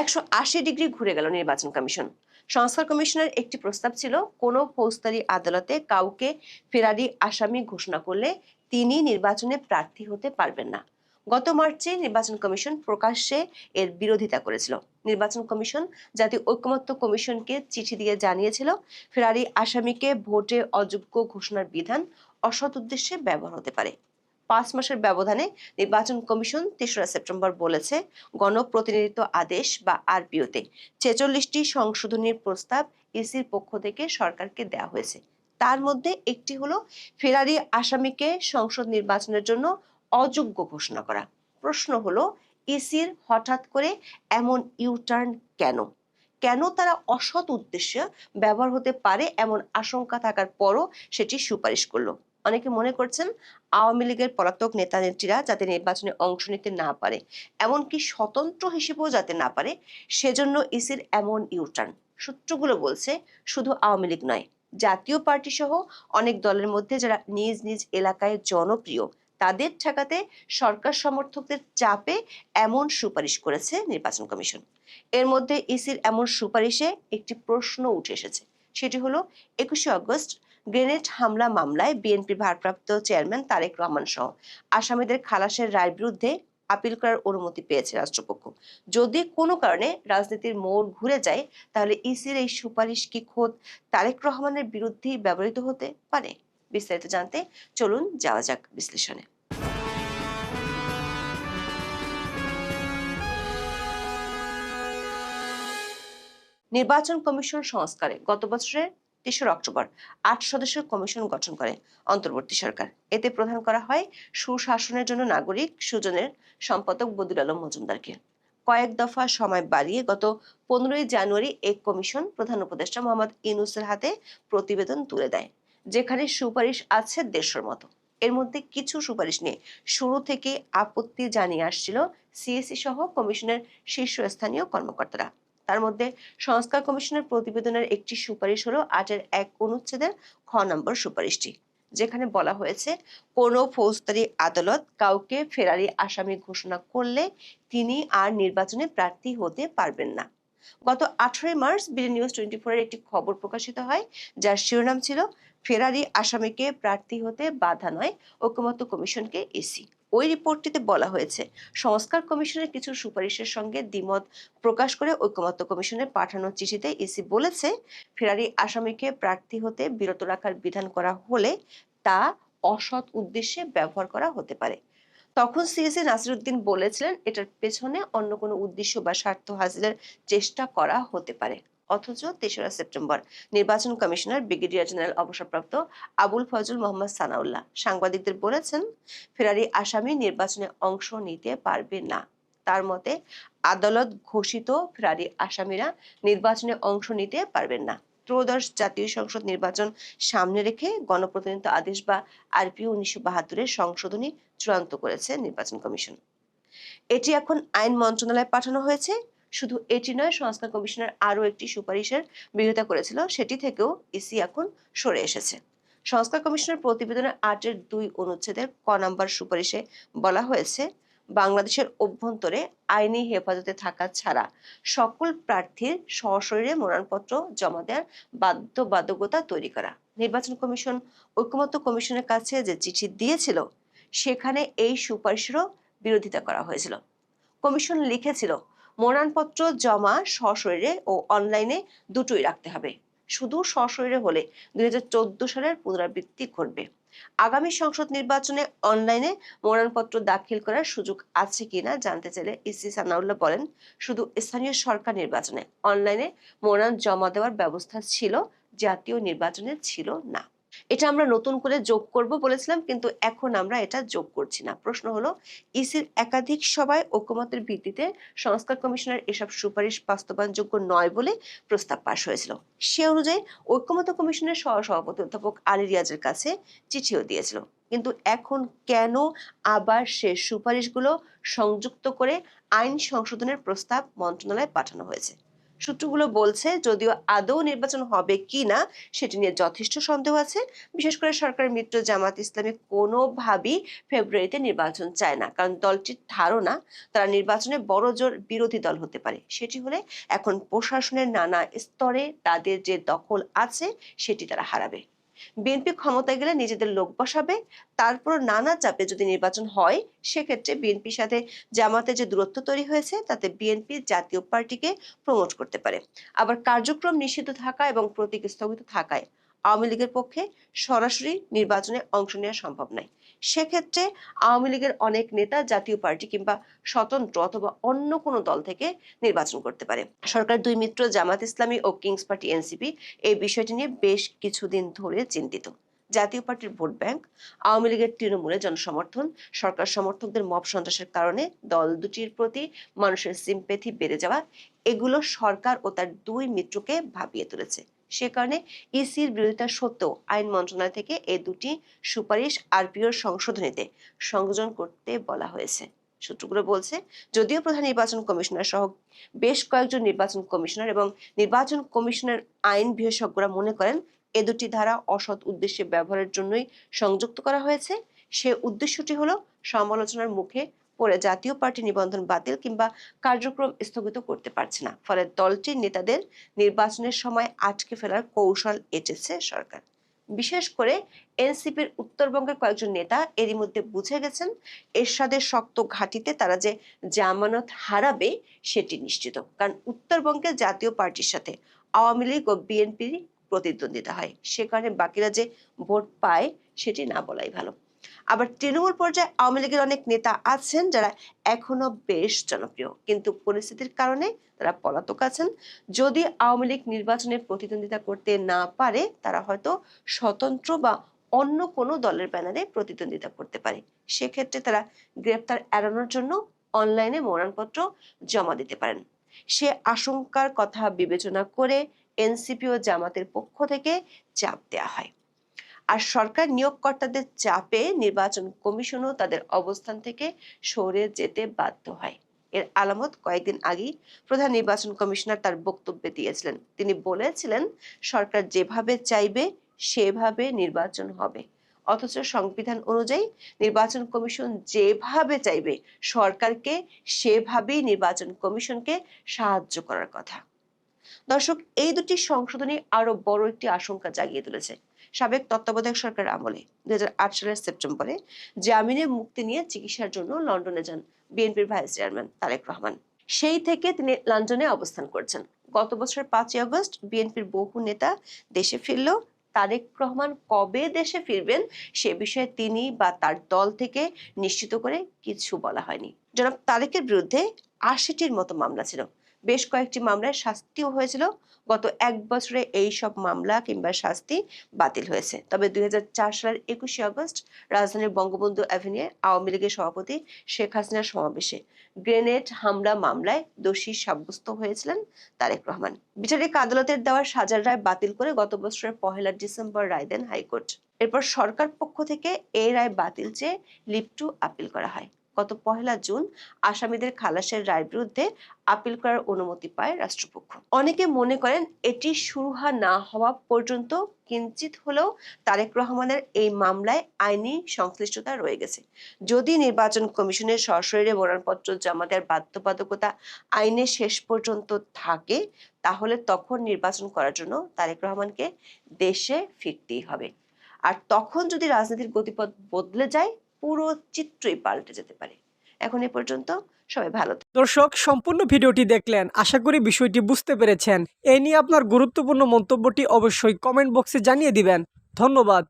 180 degree ঘুরে গেল নির্বাচন কমিশন। সংস্কার কমিশনের একটি প্রস্তাব ছিল, কোনো ফৌজদারি আদালতে কাউকে ফেরারি আসামি ঘোষণা করলে তিনি নির্বাচনে প্রার্থী হতে পারবেন না। গত মার্চে নির্বাচন কমিশন প্রকাশ্যে এর বিরোধিতা করেছিল। নির্বাচন কমিশন জাতীয় ঐকমত্য কমিশনকে চিঠি দিয়ে জানিয়েছিল, ফেরারি আসামিকে ভোটে অযোগ্য ঘোষণার বিধান অসৎ উদ্দেশ্যে ব্যবহার হতে পারে। 5 মাসের ব্যবধানে নির্বাচন কমিশন 3রা সেপ্টেম্বর বলেছে, গণপ্রতিনিধিত্ব আদেশ বা আরপিওতে 46টি সংশোধনীর প্রস্তাব ইসির পক্ষ থেকে সরকারকে দেওয়া হয়েছে। তার মধ্যে একটি হলো ফেরারি আসামিকে সংসদ নির্বাচনের জন্য অযোগ্য ঘোষণা করা। প্রশ্ন হলো, ইসির হঠাৎ করে এমন ইউটার্ন কেন? কেন তারা অসৎ উদ্দেশ্যে ব্যবহার হতে পারে এমন আশঙ্কা থাকার পরও সেটি সুপারিশ করলো? অনেকে মনে করছেন আওয়ামী লীগের পলাতক নেতা নেত্রীরা যাতে নির্বাচনে অংশ নিতে না পারে, এমনকি স্বতন্ত্র হিসেবেও যাতে না পারে, সেজন্য ইসির এমন ইউটার্ন। সূত্রগুলো বলছে শুধু আওয়ামী লীগ নয়, জাতীয় পার্টি সহ অনেক দলের মধ্যে যারা নিজ নিজ এলাকায় জনপ্রিয়, তাদের ঠেকাতে সরকার সমর্থকদের চাপে এমন সুপারিশ করেছে নির্বাচন কমিশন। এর মধ্যে ইসির এমন সুপারিশে একটি প্রশ্ন উঠে এসেছে। সেটি হলো, 21শে আগস্ট গ্রেনেড হামলা মামলায় বিএনপির ভারপ্রাপ্ত চেয়ারম্যান তারেক রহমান সহ আসামিদের খালাসের রায়ের বিরুদ্ধে আপিল করার অনুমতি পেয়েছে রাষ্ট্রপক্ষ। যদি কোনো কারণে রাজনীতির মোড় ঘুরে যায়, তাহলে ইসির এই সুপারিশ কি খোদ তারেক রহমানের বিরুদ্ধেই ব্যবহৃত হতে পারে? বিস্তারিত জানতে চলুন যাওয়া যাক বিশ্লেষণে। নির্বাচন কমিশন সংস্কারে গত বছরের 3রা অক্টোবর 8 সদস্যের কমিশন গঠন করে অন্তর্বর্তী সরকার। এতে প্রধান করা হয় সুশাসনের জন্য নাগরিক সুজনের সম্পাদক বদিউল আলম মজুমদারকে। কয়েক দফা সময় বাড়িয়ে গত 15ই জানুয়ারি এক কমিশন প্রধান উপদেষ্টা মোহাম্মদ ইউনূসের হাতে প্রতিবেদন তুলে দেয়, যেখানে সুপারিশ আছে 150-র মতো। এর মধ্যে কিছু সুপারিশ নিয়ে শুরু থেকে আপত্তি জানিয়ে আসছিল সিএসি সহ কমিশনের শীর্ষস্থানীয় কর্মকর্তারা। তার মধ্যে সংস্কার কমিশনের প্রতিবেদনের একটি সুপারিশ হলো 8-এর 1 অনুচ্ছেদের খ নম্বর সুপারিশটি, যেখানে বলা হয়েছে, কোনো ফৌজদারি আদালত কাউকে ফেরারি আসামি ঘোষণা করলে তিনি আর নির্বাচনে প্রার্থী হতে পারবেন না। গত 18 মার্চ বিডি নিউজ 24 এর একটি খবর প্রকাশিত হয়, যার শিরোনাম ছিল, ফেরারি আসামিকে প্রার্থী হতে বাধা নয় ঐকমত্য কমিশনকে ইসি। ওই রিপোর্টটিতে বলা হয়েছে, সংস্কার কমিশনের কিছু সুপারিশের সঙ্গে দ্বিমত প্রকাশ করে ঐকমত্য কমিশনের পাঠানো চিঠিতে ইসি বলেছে, ফেরারি আসামিকে প্রার্থী হতে বিরত রাখার বিধান করা হলে তা অসৎ উদ্দেশ্যে ব্যবহার করা হতে পারে। তখন সিএসি নাসিরউদ্দিন বলেছিলেন, এটার পেছনে অন্য কোনো উদ্দেশ্য বা স্বার্থ হাসিলের চেষ্টা করা হতে পারে। অথচ 3রা সেপ্টেম্বর নির্বাচন কমিশনার ব্রিগেডিয়ার জেনারেল অবসরপ্রাপ্ত আবুল ফজল মোহাম্মদ সানাউল্লাহ সাংবাদিকদের বলেছেন, ফেরারি আসামি নির্বাচনে অংশ নিতে পারবে না। তার মতে, আদালত ঘোষিত ফেরারি আসামিরা নির্বাচনে অংশ নিতে পারবেন না। ত্রয়োদশ জাতীয় সংসদ নির্বাচন সামনে রেখে গণপ্রতিনিধিত্ব আদেশ বা আরপিও 1972-এর সংশোধনী চূড়ান্ত করেছে নির্বাচন কমিশন। এটি এখন আইন মন্ত্রণালয়ে পাঠানো হয়েছে। শুধু এটি নয়, সংস্কার কমিশনের আরও একটি সুপারিশের বিরোধিতা করেছিল, সেটি থেকেও ইসি এখন সরে এসেছে। সংস্কার কমিশনের প্রতিবেদনের 8-এর 2 অনুচ্ছেদের ক নম্বর সুপারিশে বলা হয়েছে, বাংলাদেশের অভ্যন্তরে আইনি হেফাজতে থাকা ছাড়া সকল প্রার্থীর সশরীরে মনোনয়নপত্র জমা দেওয়ার বাধ্যবাধকতা তৈরি করা। নির্বাচন কমিশন ঐকমত্য কমিশনের কাছে যে চিঠি দিয়েছিল, সেখানে এই সুপারিশেরও বিরোধিতা করা হয়েছিল। কমিশন লিখেছিল, মনোনয়নপত্র জমা সশরীরে ও অনলাইনে দুটোই রাখতে হবে। শুধু সশরীরে হলে 2014 সালের পুনরাবৃত্তি ঘটবে। আগামী সংসদ নির্বাচনে অনলাইনে মনোনয়নপত্র দাখিল করার সুযোগ আছে কিনা জানতে চাইলে ইসি সানাউল্লাহ বলেন, শুধু স্থানীয় সরকার নির্বাচনে অনলাইনে মনোনয়ন জমা দেওয়ার ব্যবস্থা ছিল, জাতীয় নির্বাচনে ছিল না। এটা আমরা নতুন করে যোগ করব বলেছিলাম, কিন্তু এখন আমরা এটা যোগ করছি না। প্রশ্ন হলো, ইসির একাধিক সভায় ঐকমত্যের ভিত্তিতে সংস্কার কমিশনের এসব সুপারিশ বাস্তবায়নযোগ্য নয় বলে প্রস্তাব পাশ হয়েছিল। সে অনুযায়ী ঐকমত্য কমিশনের সহসভাপতি অধ্যাপক আলী রিয়াজের কাছে চিঠিও দিয়েছিল। কিন্তু এখন কেন আবার সে সুপারিশগুলো সংযুক্ত করে আইন সংশোধনের প্রস্তাব মন্ত্রণালয়ে পাঠানো হয়েছে? সূত্রগুলো বলছে যদিও আদৌ নির্বাচন হবে কি না সেটি নিয়ে যথেষ্ট সন্দেহ আছে। বিশেষ করে সরকারের মিত্র জামাত ইসলামী কোনোভাবেই ফেব্রুয়ারিতে নির্বাচন চায় না, কারণ দলটির ধারণা তারা নির্বাচনে বড় জোর বিরোধী দল হতে পারে। সেটি হলে এখন প্রশাসনের নানা স্তরে তাদের যে দখল আছে সেটি তারা হারাবে। বিএনপি ক্ষমতায় গেলে নিজেদের লোক বসাবে, তারপর নানা চাপে যদি নির্বাচন হয় সেক্ষেত্রে বিএনপির সাথে জামাতের যে দূরত্ব তৈরি হয়েছে তাতে বিএনপি জাতীয় পার্টিকে প্রমোট করতে পারে। আবার কার্যক্রম নিষিদ্ধ থাকা এবং প্রতীক স্থগিত থাকায় আওয়ামী লীগের পক্ষে সরাসরি নির্বাচনে অংশ নেওয়া সম্ভব নয়। সেক্ষেত্রে আওয়ামী লীগের অনেক নেতা জাতীয় পার্টি কিংবা স্বতন্ত্র অথবা অন্য কোনো দল থেকে নির্বাচন করতে পারে। সরকার দুই মিত্র জামাত ইসলামী ও কিংস পার্টি এনসিপি এই বিষয়টি নিয়ে বেশ কিছুদিন ধরে চিন্তিত। জাতীয় পার্টির ভোট ব্যাংক, আওয়ামী লীগের তৃণমূলের জনসমর্থন, সরকার সমর্থকদের মব সন্ত্রাসের কারণে দল দুটির প্রতি মানুষের সিম্পেথি বেড়ে যাওয়া, এগুলো সরকার ও তার দুই মিত্রকে ভাবিয়ে তুলেছে। সে কারণে ইসির বিরোধিতা সত্ত্বেও আইন মন্ত্রণালয় থেকে এই দুটি সুপারিশ আরপিওর সংশোধনীতে সংযোজন করতে বলা হয়েছে। সূত্রগুলো বলছে যদিও প্রধান নির্বাচন কমিশনার সহ বেশ কয়েকজন নির্বাচন কমিশনার এবং নির্বাচন কমিশনের আইন বিশেষজ্ঞরা মনে করেন এ দুটি ধারা অসৎ উদ্দেশ্যে ব্যবহারের জন্যই সংযুক্ত করা হয়েছে। সে উদ্দেশ্যটি হলো সমালোচনার মুখে পড়ে জাতীয় পার্টি নিবন্ধন বাতিল কিংবা কার্যক্রম স্থগিত করতে পারছে না, ফলে দলটির নেতাদের নির্বাচনের সময় আটকে ফেলার কৌশল এঁটেছে সরকার। বিশেষ করে এনসিপির উত্তরবঙ্গের কয়েকজন নেতা এরই মধ্যে বুঝে গেছেন এরশাদের শক্ত ঘাঁটিতে তারা যে জামানত হারাবে সেটি নিশ্চিত, কারণ উত্তরবঙ্গের জাতীয় পার্টির সাথে আওয়ামী লীগ ও বিএনপির প্রতিদ্বন্দ্বিতা হয়। সে কারণে বাকিরা যে ভোট পায় সেটি না বলাই ভালো। আবার তৃণমূল পর্যায়ে আওয়ামী লীগের অনেক নেতা আছেন যারা এখনো বেশ জনপ্রিয়, কিন্তু পরিস্থিতির কারণে তারা পলাতক আছেন। যদি আওয়ামী লীগ নির্বাচনে প্রতিদ্বন্দ্বিতা করতে না পারে তারা হয়তো স্বতন্ত্র বা অন্য কোনো দলের ব্যানারে প্রতিদ্বন্দ্বিতা করতে পারে। সেক্ষেত্রে তারা গ্রেপ্তার এড়ানোর জন্য অনলাইনে মনোনয়নপত্র জমা দিতে পারেন। সে আশঙ্কার কথা বিবেচনা করে এনসিপি ও জামাতের পক্ষ থেকে চাপ দেওয়া হয়। আর সরকার নিয়োগকর্তাদের চাপে নির্বাচন কমিশনও তাদের অবস্থান থেকে সরে যেতে বাধ্য হয়। এর আলামত কয়েকদিন আগেই প্রধান নির্বাচন কমিশনার তার বক্তব্যে দিয়েছিলেন। তিনি বলেছিলেন সরকার যেভাবে চাইবে সেভাবে নির্বাচন হবে, অথচ সংবিধান অনুযায়ী নির্বাচন কমিশন যেভাবে চাইবে সরকারকে সেভাবেই নির্বাচন কমিশনকে সাহায্য করার কথা। দর্শক, এই দুটি সংশোধনী আরো বড় একটি আশঙ্কা জাগিয়ে তুলেছে। সাবেক তত্ত্বাবধায়ক সরকার আমলে 2008 সালের সেপ্টেম্বরে জামিনে মুক্তি নিয়ে চিকিৎসার জন্য লন্ডনে যান বিএনপির ভাইস চেয়ারম্যান তারেক রহমান। সেই থেকে তিনি লন্ডনে অবস্থান করছেন। গত বছর 5ই আগস্ট বিএনপির বহু নেতা দেশে ফিরলেও তারেক রহমান কবে দেশে ফিরবেন সে বিষয়ে তিনি বা তার দল থেকে নিশ্চিত করে কিছু বলা হয়নি। জনাব তারেকের বিরুদ্ধে 80টির মতো মামলা ছিল, বেশ কয়েকটি মামলায় শাস্তিও হয়েছিল। গত এক বছরে এই সব মামলা কিংবা শাস্তি বাতিল হয়েছে। তবে 2004 সালের 21শে আগস্ট রাজধানীর বঙ্গবন্ধু অ্যাভিনিউয়ে আওয়ামী লীগের সভাপতি শেখ হাসিনার সমাবেশে গ্রেনেড হামলা মামলায় দোষী সাব্যস্ত হয়েছিলেন তারেক রহমান। বিচারিক আদালতের দেওয়া সাজার রায় বাতিল করে গত বছরের 1 ডিসেম্বর রায় দেন হাইকোর্ট। এরপর সরকার পক্ষ থেকে এই রায় বাতিল চেয়ে লিভ টু আপিল করা হয়। গত 1 জুন আসামিদের খালাসের রায়ের বিরুদ্ধে আপিল করার অনুমতি পায় রাষ্ট্রপক্ষ। অনেকে মনে করেন এটি সুরাহা না হওয়া পর্যন্ত কিঞ্চিত হলেও তারেক রহমানের এই মামলায় আইনি সংশ্লিষ্টতা রয়ে গেছে। যদি নির্বাচন কমিশনের সশরীরে মনোনয়নপত্র জমা দেওয়ার বাধ্যবাধকতা আইনে শেষ পর্যন্ত থাকে তাহলে তখন নির্বাচন করার জন্য তারেক রহমানকে দেশে ফিরতেই হবে। আর তখন যদি রাজনীতির গতিপথ বদলে যায় পুরো চিত্রই পাল্টে যেতে পারে। এখন এ পর্যন্ত, সবাই ভালো থাকুন। দর্শক, সম্পূর্ণ ভিডিওটি দেখলেন, আশা করি বিষয়টি বুঝতে পেরেছেন। এই নিয়ে আপনার গুরুত্বপূর্ণ মন্তব্যটি অবশ্যই কমেন্ট বক্সে জানিয়ে দিবেন। ধন্যবাদ।